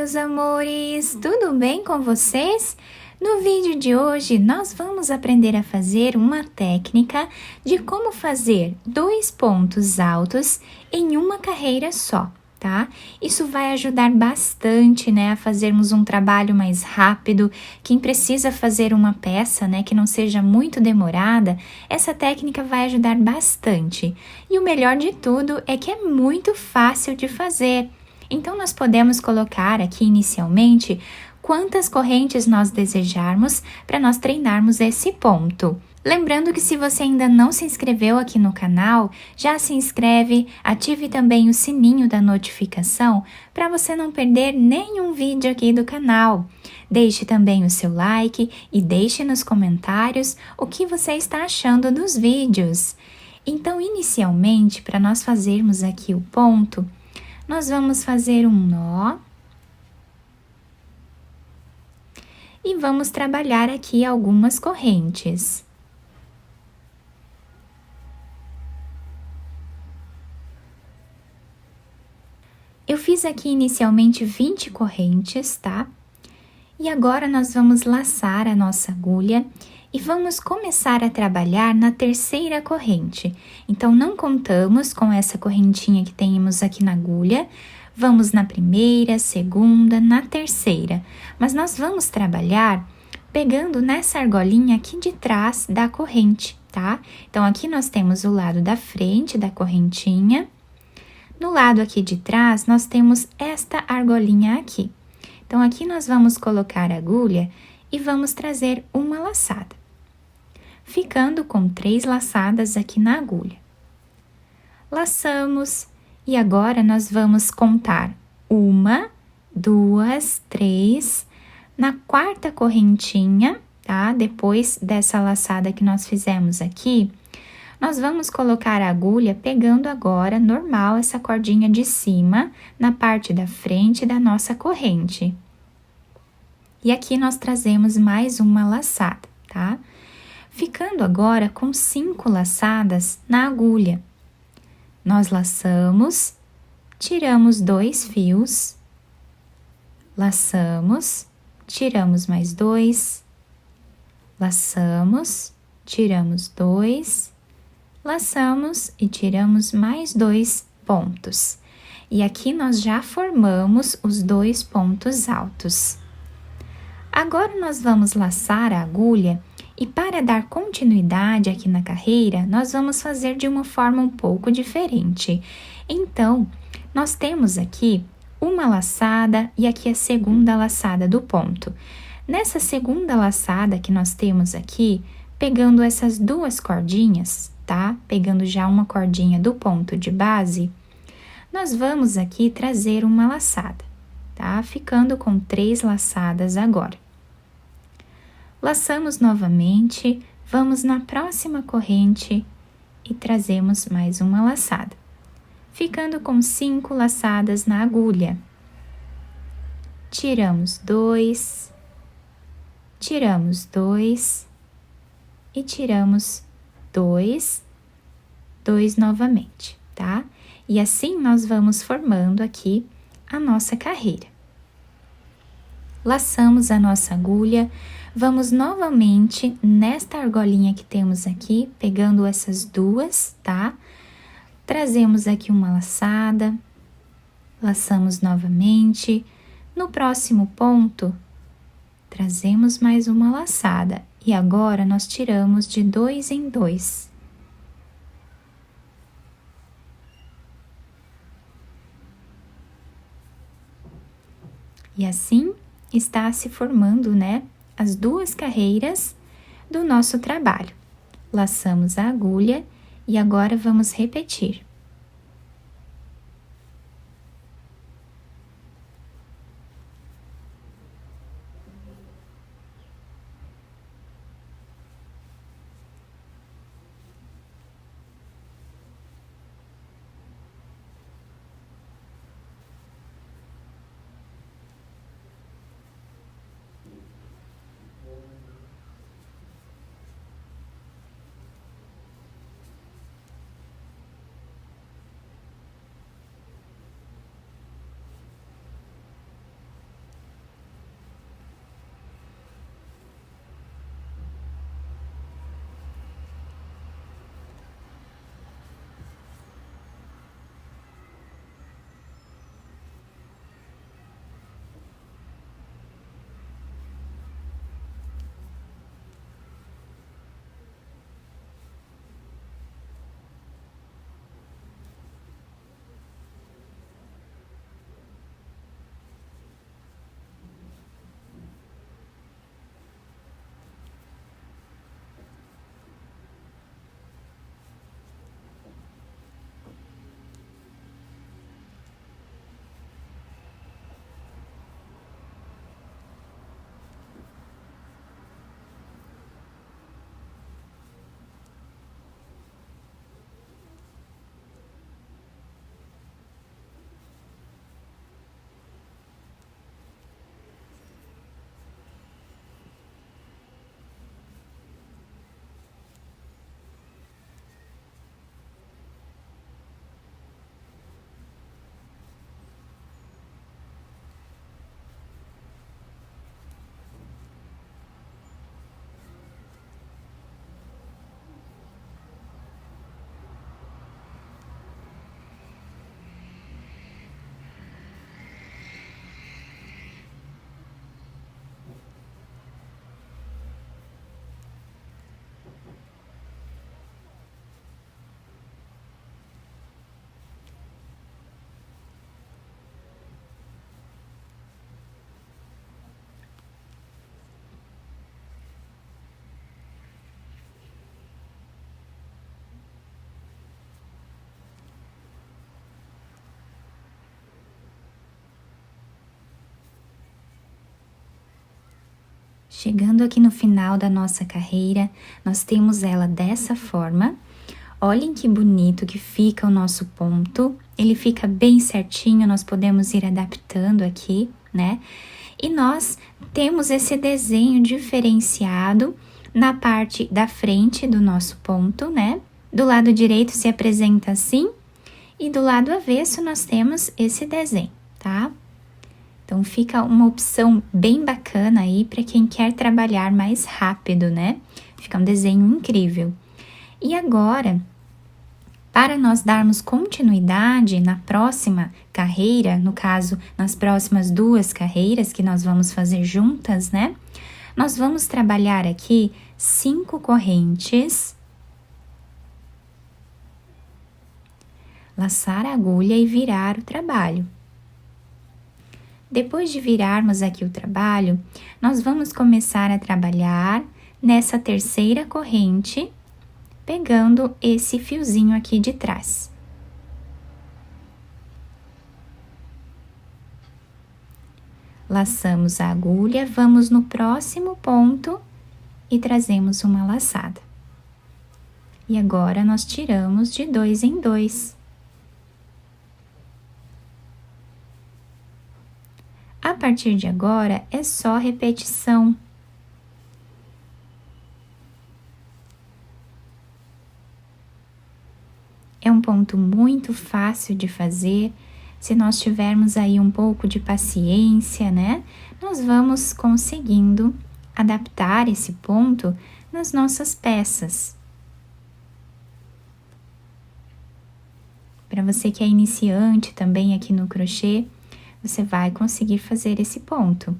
meus amores! Tudo bem com vocês? No vídeo de hoje, nós vamos aprender a fazer uma técnica de como fazer 2 pontos altos em uma carreira só, tá? Isso vai ajudar bastante, né, a fazermos um trabalho mais rápido. Quem precisa fazer uma peça, né, que não seja muito demorada, essa técnica vai ajudar bastante. E o melhor de tudo é que é muito fácil de fazer. Então, nós podemos colocar aqui inicialmente quantas correntes nós desejarmos para nós treinarmos esse ponto. Lembrando que se você ainda não se inscreveu aqui no canal, já se inscreve, ative também o sininho da notificação para você não perder nenhum vídeo aqui do canal. Deixe também o seu like e deixe nos comentários o que você está achando dos vídeos. Então, inicialmente, para nós fazermos aqui o ponto, nós vamos fazer um nó e vamos trabalhar aqui algumas correntes. Eu fiz aqui inicialmente 20 correntes, tá? E agora nós vamos laçar a nossa agulha e vamos começar a trabalhar na terceira corrente. Então, não contamos com essa correntinha que temos aqui na agulha. Vamos na primeira, segunda, na terceira. Mas nós vamos trabalhar pegando nessa argolinha aqui de trás da corrente, tá? Então, aqui nós temos o lado da frente da correntinha. No lado aqui de trás, nós temos esta argolinha aqui. Então, aqui nós vamos colocar a agulha e vamos trazer uma laçada, ficando com 3 laçadas aqui na agulha. Laçamos e agora nós vamos contar 1, 2, 3, na quarta correntinha, tá? Depois dessa laçada que nós fizemos aqui, nós vamos colocar a agulha pegando agora, normal, essa cordinha de cima, na parte da frente da nossa corrente. E aqui nós trazemos mais uma laçada, tá? Ficando agora com 5 laçadas na agulha. Nós laçamos, tiramos 2 fios, laçamos, tiramos mais 2, laçamos, tiramos 2, laçamos e tiramos mais 2 pontos. E aqui nós já formamos os 2 pontos altos. Agora, nós vamos laçar a agulha e para dar continuidade aqui na carreira, nós vamos fazer de uma forma um pouco diferente. Então, nós temos aqui uma laçada e aqui a segunda laçada do ponto. Nessa segunda laçada que nós temos aqui, pegando essas 2 cordinhas, tá? Pegando já uma cordinha do ponto de base, nós vamos aqui trazer uma laçada, tá? Ficando com 3 laçadas agora. Laçamos novamente, vamos na próxima corrente e trazemos mais uma laçada, ficando com 5 laçadas na agulha. Tiramos 2, tiramos 2 e tiramos 2, 2 novamente, tá? E assim nós vamos formando aqui a nossa carreira. Laçamos a nossa agulha, vamos novamente nesta argolinha que temos aqui, pegando essas 2, tá? Trazemos aqui uma laçada, laçamos novamente. No próximo ponto, trazemos mais uma laçada e agora nós tiramos de 2 em 2. E assim está se formando, né, as 2 carreiras do nosso trabalho. Laçamos a agulha e agora vamos repetir. Chegando aqui no final da nossa carreira, nós temos ela dessa forma. Olhem que bonito que fica o nosso ponto. Ele fica bem certinho, nós podemos ir adaptando aqui, né? E nós temos esse desenho diferenciado na parte da frente do nosso ponto, né? Do lado direito se apresenta assim e do lado avesso nós temos esse desenho, tá? Então fica uma opção bem bacana aí para quem quer trabalhar mais rápido, né? Fica um desenho incrível. E agora, para nós darmos continuidade na próxima carreira, no caso, nas próximas 2 carreiras que nós vamos fazer juntas, né? Nós vamos trabalhar aqui 5 correntes, laçar a agulha e virar o trabalho. Depois de virarmos aqui o trabalho, nós vamos começar a trabalhar nessa terceira corrente, pegando esse fiozinho aqui de trás. Laçamos a agulha, vamos no próximo ponto e trazemos uma laçada. E agora nós tiramos de 2 em 2. A partir de agora é só repetição. É um ponto muito fácil de fazer. Se nós tivermos aí um pouco de paciência, né? Nós vamos conseguindo adaptar esse ponto nas nossas peças. Para você que é iniciante também aqui no crochê, você vai conseguir fazer esse ponto.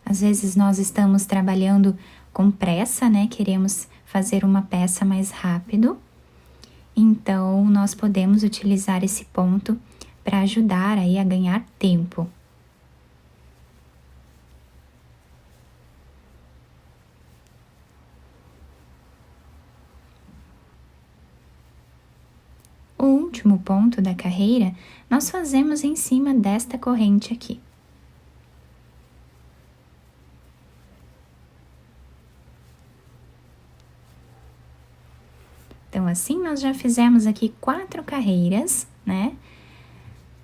Às vezes nós estamos trabalhando com pressa, né? Queremos fazer uma peça mais rápido. Então, nós podemos utilizar esse ponto para ajudar aí a ganhar tempo. O último ponto da carreira, nós fazemos em cima desta corrente aqui. Então, assim, nós já fizemos aqui 4 carreiras, né?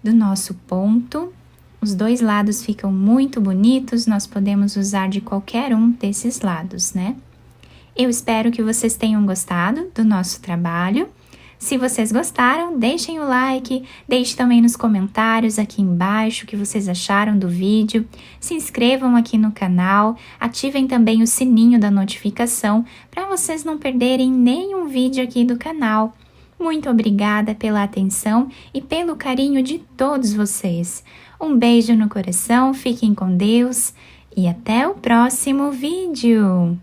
Do nosso ponto. Os 2 lados ficam muito bonitos, nós podemos usar de qualquer um desses lados, né? Eu espero que vocês tenham gostado do nosso trabalho. Se vocês gostaram, deixem o like, deixem também nos comentários aqui embaixo o que vocês acharam do vídeo. Se inscrevam aqui no canal, ativem também o sininho da notificação para vocês não perderem nenhum vídeo aqui do canal. Muito obrigada pela atenção e pelo carinho de todos vocês. Um beijo no coração, fiquem com Deus e até o próximo vídeo!